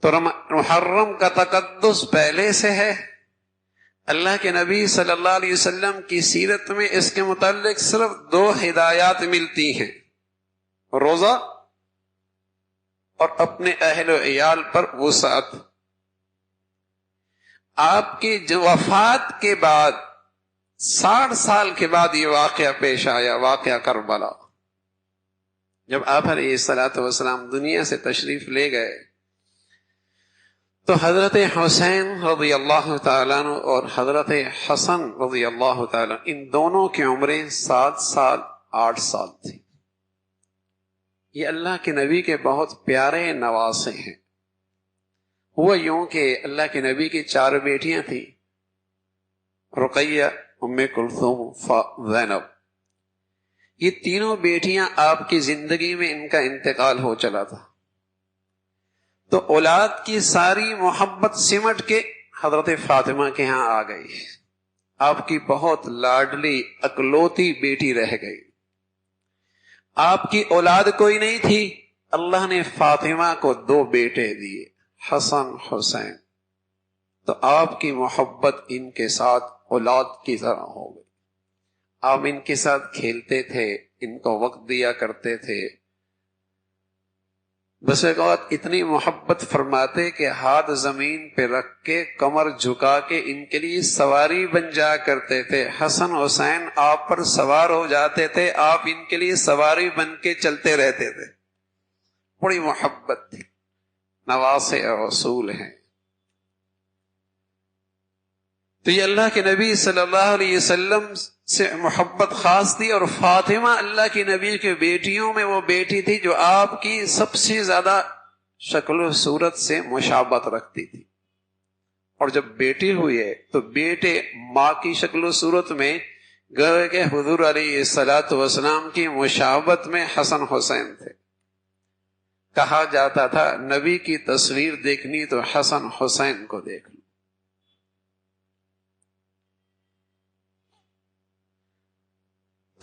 تو محرم کا تقدس پہلے سے ہے. اللہ کے نبی صلی اللہ علیہ وسلم کی سیرت میں اس کے متعلق صرف 2 ہدایات ملتی ہیں: روزہ اور اپنے اہل و عیال پر وسعت. آپ کی جو وفات کے بعد 60 سال کے بعد یہ واقعہ پیش آیا، واقعہ کربلا. جب آپ علیہ الصلوۃ والسلام دنیا سے تشریف لے گئے تو حضرت حسین رضی اللہ تعالیٰ عنہ اور حضرت حسن رضی اللہ تعالیٰ ان دونوں کی عمریں 7 سال 8 سال تھی. یہ اللہ کے نبی کے بہت پیارے نواسے ہیں. ہوا یوں کہ اللہ کے نبی کی 4 بیٹیاں تھیں: رقیہ، ام کلثوم، زینب. یہ تینوں بیٹیاں آپ کی زندگی میں ان کا انتقال ہو چلا تھا. تو اولاد کی ساری محبت سمٹ کے حضرت فاطمہ کے ہاں آ گئی. آپ کی بہت لاڈلی اکلوتی بیٹی رہ گئی. آپ کی اولاد کوئی نہیں تھی. اللہ نے فاطمہ کو 2 بیٹے دیے، حسن حسین. تو آپ کی محبت ان کے ساتھ اولاد کی طرح ہو گئی. آپ ان کے ساتھ کھیلتے تھے، ان کو وقت دیا کرتے تھے. بس ایک اوقات اتنی محبت فرماتے کہ ہاتھ زمین پہ رکھ کے کمر جھکا کے ان کے لیے سواری بن جا کرتے تھے. حسن حسین آپ پر سوار ہو جاتے تھے، آپ ان کے لیے سواری بن کے چلتے رہتے تھے. بڑی محبت تھی. نواسے رسول ہیں. تو یہ اللہ کے نبی صلی اللہ علیہ وسلم سے محبت خاص تھی. اور فاطمہ اللہ کے نبی کے بیٹیوں میں وہ بیٹی تھی جو آپ کی سب سے زیادہ شکل و صورت سے مشابہت رکھتی تھی. اور جب بیٹی ہوئی ہے تو بیٹے ماں کی شکل و صورت میں گویا کہ حضور علیہ الصلوۃ والسلام کی مشابہت میں حسن حسین تھے. کہا جاتا تھا نبی کی تصویر دیکھنی تو حسن حسین کو دیکھ لو.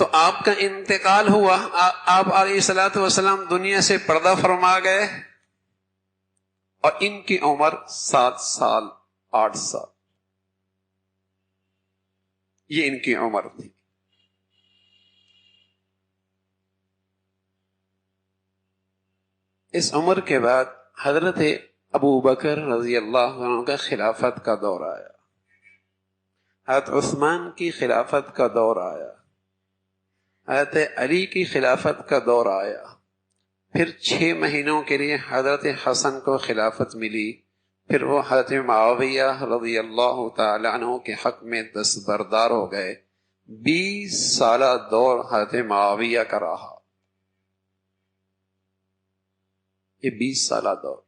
تو آپ کا انتقال ہوا. آپ علیہ الصلوۃ والسلام دنیا سے پردہ فرما گئے اور ان کی عمر 7 سال 8 سال یہ ان کی عمر تھی. اس عمر کے بعد حضرت ابو بکر رضی اللہ عنہ کا خلافت کا دور آیا. حضرت عثمان کی خلافت کا دور آیا. حضرت علی کی خلافت کا دور آیا. پھر 6 مہینوں کے لیے حضرت حسن کو خلافت ملی. پھر وہ حضرت معاویہ رضی اللہ تعالی عنہ کے حق میں دستبردار ہو گئے. 20 سالہ دور حضرت معاویہ کا رہا. یہ 20 سالہ دور.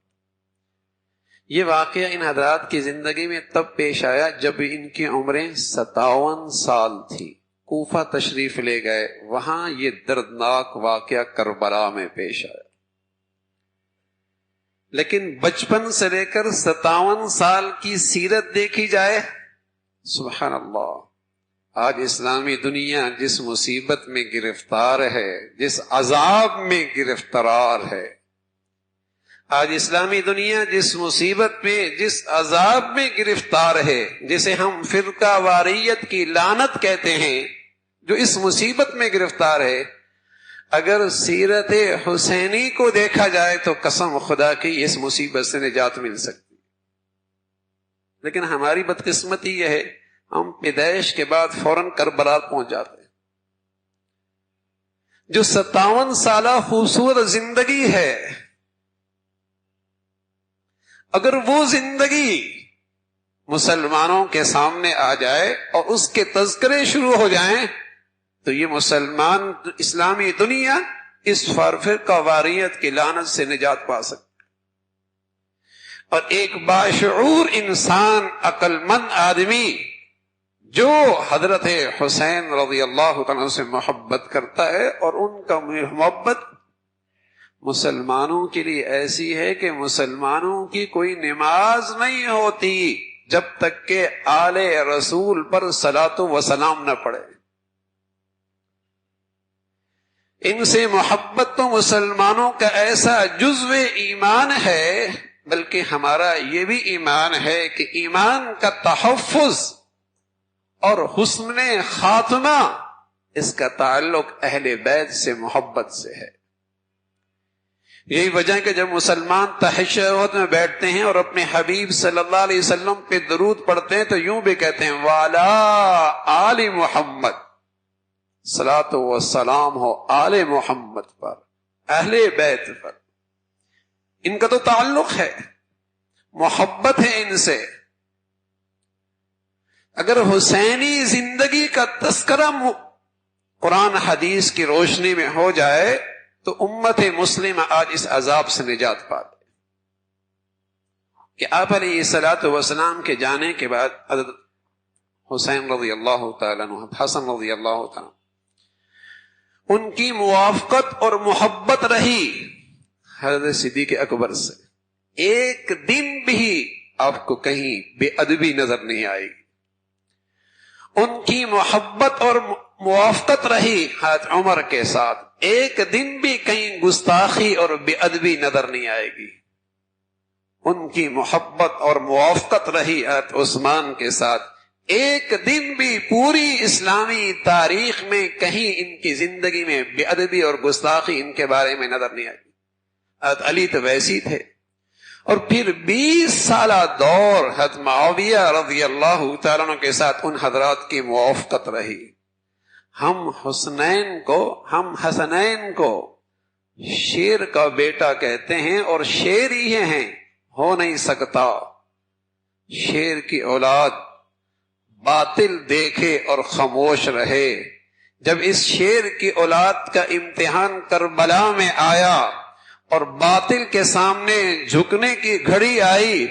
یہ واقعہ ان حضرات کی زندگی میں تب پیش آیا جب ان کی عمریں 57 سال تھی. کوفہ تشریف لے گئے. وہاں یہ دردناک واقعہ کربلا میں پیش آیا. لیکن بچپن سے لے کر 57 سال کی سیرت دیکھی جائے، سبحان اللہ. آج اسلامی دنیا جس مصیبت میں گرفتار ہے، جس عذاب میں گرفتار ہے، آج اسلامی دنیا جس مصیبت میں، جس عذاب میں گرفتار ہے، جسے ہم فرقہ واریت کی لعنت کہتے ہیں، جو اس مصیبت میں گرفتار ہے، اگر سیرت حسینی کو دیکھا جائے تو قسم خدا کی اس مصیبت سے نجات مل سکتی. لیکن ہماری بدقسمتی یہ ہے ہم پیدائش کے بعد فوراً کربلا پہنچ جاتے ہیں. جو 57 سالہ خوبصورت زندگی ہے، اگر وہ زندگی مسلمانوں کے سامنے آ جائے اور اس کے تذکرے شروع ہو جائیں تو یہ مسلمان اسلامی دنیا اس فرقہ واریت کی لعنت سے نجات پا سکتے. اور ایک باشعور انسان، عقل مند آدمی جو حضرت حسین رضی اللہ عنہ سے محبت کرتا ہے، اور ان کا محبت مسلمانوں کے لیے ایسی ہے کہ مسلمانوں کی کوئی نماز نہیں ہوتی جب تک کہ آل رسول پر صلاۃ و سلام نہ پڑے. ان سے محبت تو مسلمانوں کا ایسا جزو ایمان ہے، بلکہ ہمارا یہ بھی ایمان ہے کہ ایمان کا تحفظ اور حسن خاتمہ اس کا تعلق اہل بیت سے محبت سے ہے. یہی وجہ ہے کہ جب مسلمان تشہد میں بیٹھتے ہیں اور اپنے حبیب صلی اللہ علیہ وسلم پہ درود پڑھتے ہیں تو یوں بھی کہتے ہیں وعلی آل محمد، صلاۃ و سلام ہو آل محمد پر، اہل بیت پر. ان کا تو تعلق ہے، محبت ہے ان سے. اگر حسینی زندگی کا تذکرہ قرآن حدیث کی روشنی میں ہو جائے تو امت مسلمہ آج اس عذاب سے نجات پاتے. کہ آپ علیہ الصلوۃ والسلام کے جانے کے بعد حضرت حسین رضی اللہ تعالیٰ عنہ، حسن رضی اللہ تعالیٰ ان کی موافقت اور محبت رہی حضرت صدیق اکبر سے. ایک دن بھی آپ کو کہیں بے ادبی نظر نہیں آئے گی. ان کی محبت اور موافقت رہی حضرت عمر کے ساتھ. ایک دن بھی کہیں گستاخی اور بے ادبی نظر نہیں آئے گی. ان کی محبت اور موافقت رہی حضرت عثمان کے ساتھ. ایک دن بھی پوری اسلامی تاریخ میں کہیں ان کی زندگی میں بے ادبی اور گستاخی ان کے بارے میں نظر نہیں آئی. حضرت علی تو ویسی تھے. اور پھر 20 سالہ دور حضرت معاویہ رضی اللہ تعالیٰ عنہ کے ساتھ ان حضرات کی موافقت رہی. ہم حسنین کو شیر کا بیٹا کہتے ہیں اور شیر ہی ہیں، ہو نہیں سکتا. شیر کی اولاد باطل دیکھے اور خاموش رہے. جب اس شیر کی اولاد کا امتحان کربلا میں آیا اور باطل کے سامنے جھکنے کی گھڑی آئی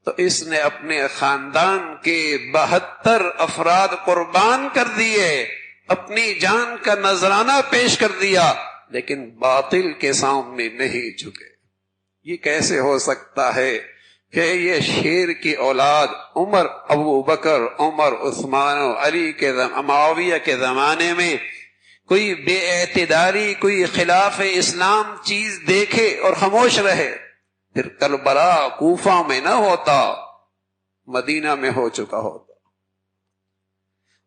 تو اس نے اپنے خاندان کے 72 افراد قربان کر دیے، اپنی جان کا نذرانہ پیش کر دیا، لیکن باطل کے سامنے نہیں جھکے. یہ کیسے ہو سکتا ہے کہ یہ شیر کی اولاد عمر، ابو بکر، عمر، عثمان و علی کے معاویہ کے زمانے میں کوئی بے اعتداری، کوئی خلاف اسلام چیز دیکھے اور خاموش رہے؟ پھر کربلا کوفہ میں نہ ہوتا، مدینہ میں ہو چکا ہوتا.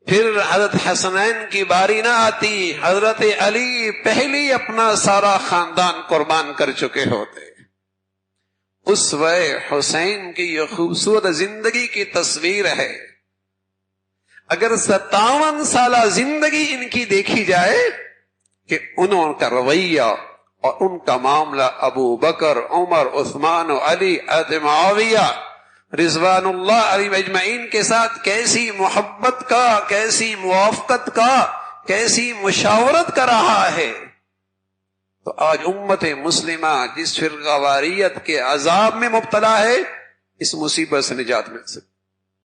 پھر حضرت حسنین کی باری نہ آتی، حضرت علی پہلی اپنا سارا خاندان قربان کر چکے ہوتے. اسوہ حسین کی یہ خوبصورت زندگی کی تصویر ہے. اگر 57 سالہ زندگی ان کی دیکھی جائے کہ انہوں کا رویہ اور ان کا معاملہ ابو بکر، عمر، عثمان و علی، معاویہ رضوان اللہ علیہم اجمعین کے ساتھ کیسی محبت کا، کیسی موافقت کا، کیسی مشاورت کا رہا ہے، تو آج امت مسلمہ جس فرقہ واریت کے عذاب میں مبتلا ہے، اس مصیبت سے نجات مل سکتی.